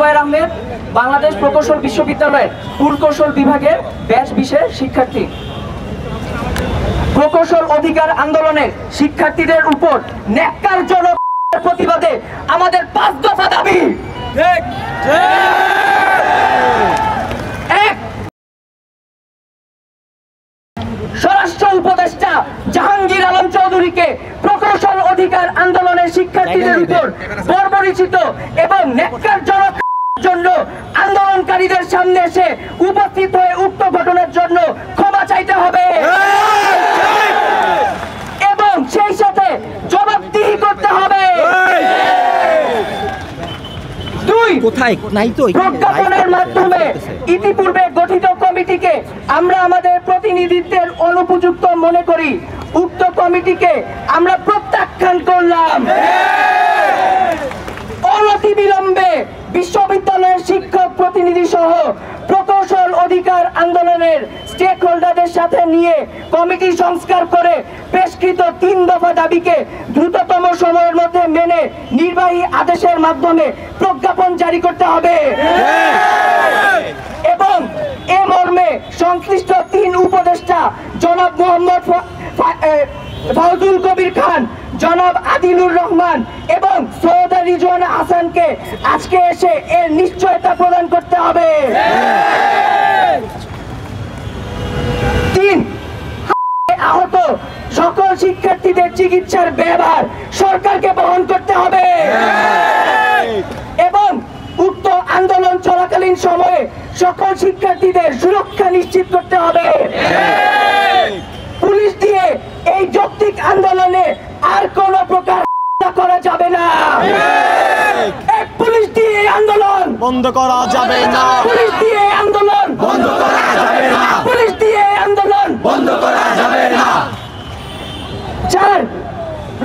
জুবায়ের আহমেদ, বাংলাদেশ প্রকৌশল বিশ্ববিদ্যালয়ের পুরকৌশল বিভাগের ব্যাচ 20-এর শিক্ষার্থী। প্রকৌশল অধিকার আন্দোলনের শিক্ষার্থীদের উপর ন্যাক্কারজনক প্রতিবাদে আমাদের 5 দফা দাবি। এক, স্বরাষ্ট্র উপদেষ্টা জাহাঙ্গীর আলম চৌধুরীকে প্রকৌশল অধিকার আন্দোলনের শিক্ষার্থীদের উপর বর্বরিচিত এবং ন্যাক্কারজনক জন্য আন্দোলনকারীদের সামনে এসে উপস্থিত হয়ে উক্ত ঘটনার জন্য ক্ষমা চাইতে হবে এবং সেই সাথে জবাবদিহি করতে হবে। প্রজ্ঞাপনের মাধ্যমে ইতিপূর্বে গঠিত কমিটিকে আমরা আমাদের প্রতিনিধিত্বের অনুপযুক্ত মনে করি। উক্ত কমিটিকে আমরা প্রত্যাখ্যান করলাম। অনতিবিলম্বে বিশ্ববিদ্যালয়ের শিক্ষক প্রতিনিধি সহ প্রকৌশল অধিকার আন্দোলনের স্টেক হোল্ডারদের সাথে নিয়ে কমিটি সংস্কার করে পেশকৃত 3 দফা দাবিকে দ্রুততম সময়ের মধ্যে মেনে নির্বাহী আদেশের মাধ্যমে প্রজ্ঞাপন জারি করতে হবে এবং এ মর্মে সংশ্লিষ্ট 3 উপদেষ্টা জনাব মোহাম্মদ ফাউজুল কবির খান, জনাব আদিলুর রহমান এবং সৈয়দা রিজওয়ানা হাসানকে আজকে এসে এর নিশ্চয়তা প্রদান করতে হবে। 3, আহত সকল শিক্ষার্থীদের চিকিৎসার ব্যয়ভার সরকারকে বহন করতে হবে এবং উক্ত আন্দোলন চলাকালীন সময়ে সকল শিক্ষার্থীদের সুরক্ষা নিশ্চিত করতে হবে। পুলিশ দিয়ে এই যৌক্তিক আন্দোলনে আর কোন প্রকার করা যাবে না। এক, পুলিশ দিয়ে আন্দোলন বন্ধ করা যাবে না। পুলিশ দিয়ে আন্দোলন বন্ধ করা যাবে না। পুলিশ দিয়ে আন্দোলন বন্ধ করা যাবে না। 4,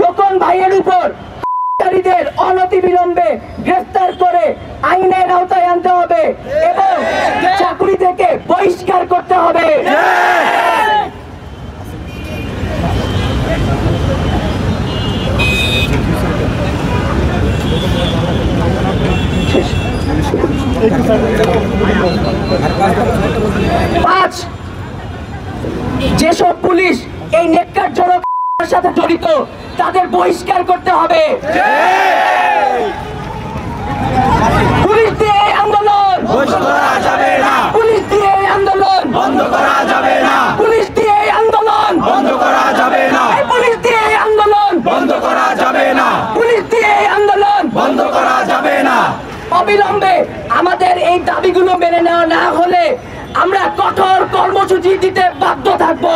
রোকন ভাইয়ের উপর হত্যাকারীদের অনতিবিলম্বে গ্রেফতার করে আইনের আওতায় আনতে হবে এবং চাকরি থেকে বহিষ্কার করতে হবে। 5, যেসব পুলিশ এই ন্যাক্কারজনক সাথে জড়িত তাদের বহিষ্কার করতে হবে। পুলিশ দিয়ে আন্দোলন বন্ধ করা যাবে না। পুলিশ দিয়ে আন্দোলন বন্ধ করা যাবে না। পুলিশ দিয়ে আন্দোলন বন্ধ করা যাবে না। পুলিশ দিয়ে আন্দোলন বন্ধ করা যাবে না। পুলিশ দিয়ে আন্দোলন বন্ধ করা যাবে না। অবিলম্বে আমাদের এই দাবিগুলো মেনে নেওয়া না হলে আমরা কঠোর কর্মসূচি দিতে বাধ্য থাকবো।